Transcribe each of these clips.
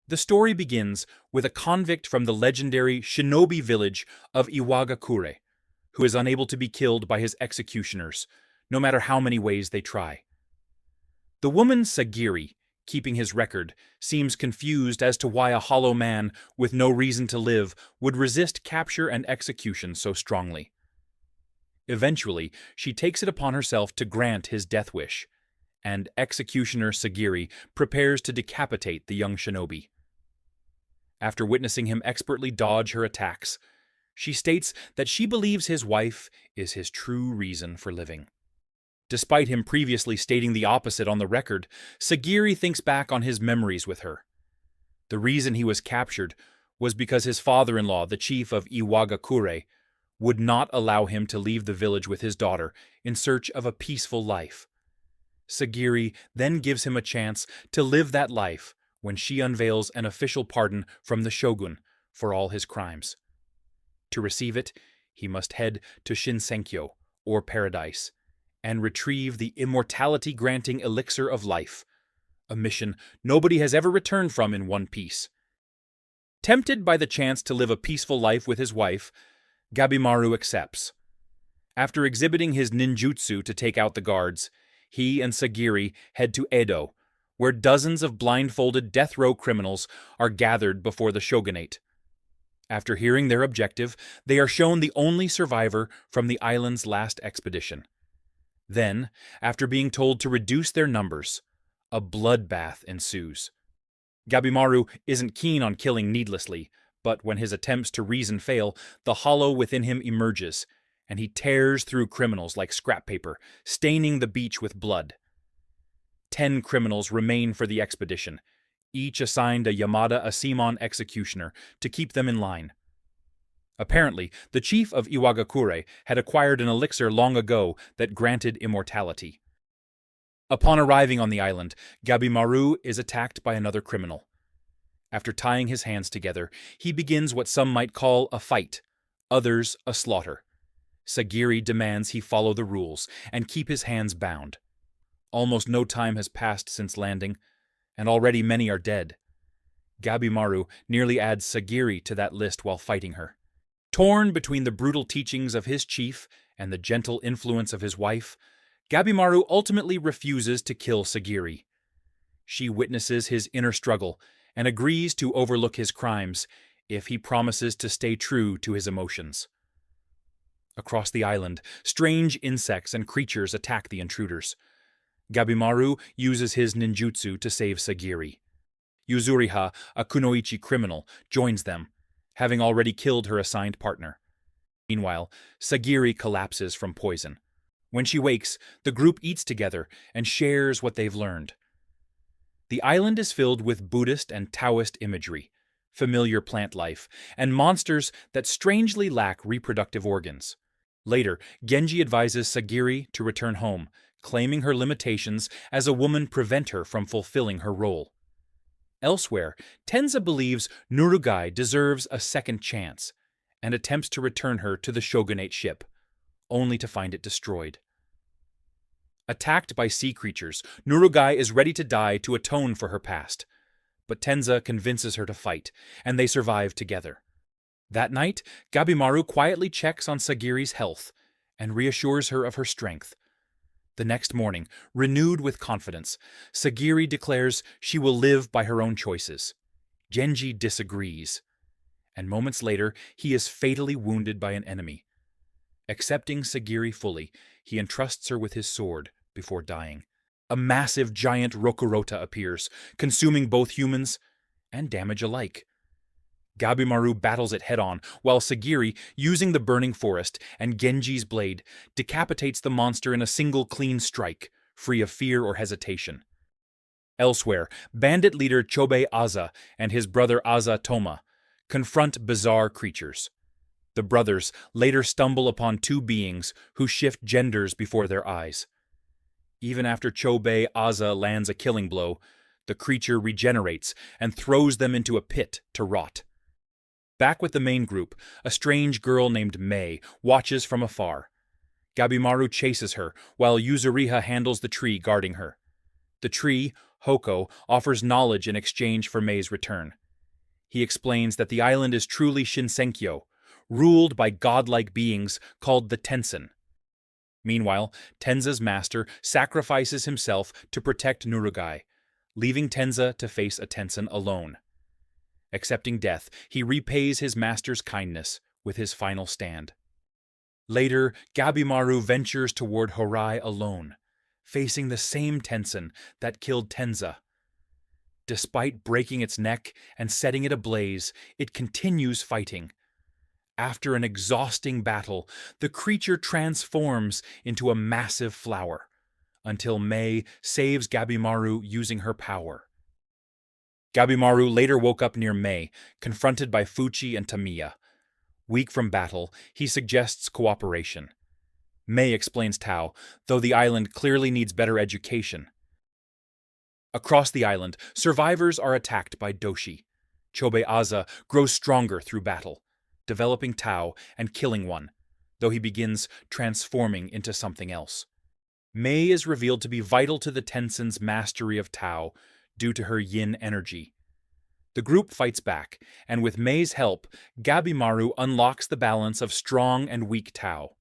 The story begins with a convict from the legendary shinobi village of Iwagakure, who is unable to be killed by his executioners, no matter how many ways they try. The woman Sagiri, keeping his record, seems confused as to why a hollow man with no reason to live would resist capture and execution so strongly. Eventually, she takes it upon herself to grant his death wish, and executioner Sagiri prepares to decapitate the young shinobi. After witnessing him expertly dodge her attacks, she states that she believes his wife is his true reason for living. Despite him previously stating the opposite on the record, Sagiri thinks back on his memories with her. The reason he was captured was because his father-in-law, the chief of Iwagakure, would not allow him to leave the village with his daughter in search of a peaceful life. Sagiri then gives him a chance to live that life when she unveils an official pardon from the shogun for all his crimes. To receive it, he must head to Shinsenkyo, or paradise, and retrieve the immortality-granting Elixir of Life, a mission nobody has ever returned from in One Piece. Tempted by the chance to live a peaceful life with his wife, Gabimaru accepts. After exhibiting his ninjutsu to take out the guards, he and Sagiri head to Edo, where dozens of blindfolded death row criminals are gathered before the shogunate. After hearing their objective, they are shown the only survivor from the island's last expedition. Then, after being told to reduce their numbers, a bloodbath ensues. Gabimaru isn't keen on killing needlessly, but when his attempts to reason fail, the hollow within him emerges, and he tears through criminals like scrap paper, staining the beach with blood. 10 criminals remain for the expedition, each assigned a Yamada Asaemon executioner to keep them in line. Apparently, the chief of Iwagakure had acquired an elixir long ago that granted immortality. Upon arriving on the island, Gabimaru is attacked by another criminal. After tying his hands together, he begins what some might call a fight, others a slaughter. Sagiri demands he follow the rules and keep his hands bound. Almost no time has passed since landing, and already many are dead. Gabimaru nearly adds Sagiri to that list while fighting her. Torn between the brutal teachings of his chief and the gentle influence of his wife, Gabimaru ultimately refuses to kill Sagiri. She witnesses his inner struggle and agrees to overlook his crimes if he promises to stay true to his emotions. Across the island, strange insects and creatures attack the intruders. Gabimaru uses his ninjutsu to save Sagiri. Yuzuriha, a kunoichi criminal, joins them, having already killed her assigned partner. Meanwhile, Sagiri collapses from poison. When she wakes, the group eats together and shares what they've learned. The island is filled with Buddhist and Taoist imagery, familiar plant life, and monsters that strangely lack reproductive organs. Later, Genji advises Sagiri to return home, claiming her limitations as a woman prevent her from fulfilling her role. Elsewhere, Tensen believes Nurugai deserves a second chance and attempts to return her to the shogunate ship, only to find it destroyed. Attacked by sea creatures, Nurugai is ready to die to atone for her past, but Tensen convinces her to fight, and they survive together. That night, Gabimaru quietly checks on Sagiri's health and reassures her of her strength. The next morning, renewed with confidence, Sagiri declares she will live by her own choices. Genji disagrees, and moments later, he is fatally wounded by an enemy. Accepting Sagiri fully, he entrusts her with his sword before dying. A massive giant Rokurota appears, consuming both humans and damage alike. Gabimaru battles it head-on, while Sagiri, using the burning forest and Genji's blade, decapitates the monster in a single clean strike, free of fear or hesitation. Elsewhere, bandit leader Chobe Aza and his brother Aza Toma confront bizarre creatures. The brothers later stumble upon two beings who shift genders before their eyes. Even after Chobe Aza lands a killing blow, the creature regenerates and throws them into a pit to rot. Back with the main group, a strange girl named Mei watches from afar. Gabimaru chases her, while Yuzuriha handles the tree guarding her. The tree, Hoko offers knowledge in exchange for Mei's return. He explains that the island is truly Shinsenkyo, ruled by godlike beings called the Tensen. Meanwhile, Tenza's master sacrifices himself to protect Nurugai, leaving Tenza to face a Tensen alone. Accepting death, he repays his master's kindness with his final stand. Later, Gabimaru ventures toward Horai alone, facing the same Tensen that killed Tenza. Despite breaking its neck and setting it ablaze, it continues fighting. After an exhausting battle, the creature transforms into a massive flower, until Mei saves Gabimaru using her power. Gabimaru later woke up near Mei, confronted by Fuchi and Tamiya. Weak from battle, he suggests cooperation. Mei explains Tao, though the island clearly needs better education. Across the island, survivors are attacked by Doshi. Chobe Aza grows stronger through battle, developing Tao and killing one, though he begins transforming into something else. Mei is revealed to be vital to the Tensen's mastery of Tao due to her yin energy. The group fights back, and with Mei's help, Gabimaru unlocks the balance of strong and weak Tao.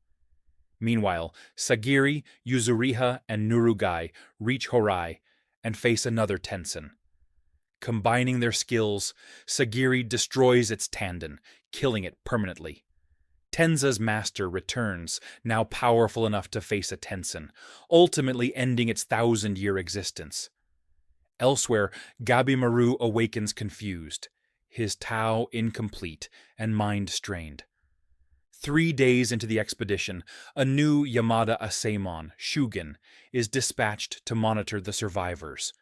Meanwhile, Sagiri, Yuzuriha, and Nurugai reach Horai and face another Tensen. Combining their skills, Sagiri destroys its tanden, killing it permanently. Tenza's master returns, now powerful enough to face a Tensen, ultimately ending its 1,000-year existence. Elsewhere, Gabimaru awakens confused, his Tao incomplete and mind strained. 3 days into the expedition, a new Yamada Asaemon, Shugin, is dispatched to monitor the survivors.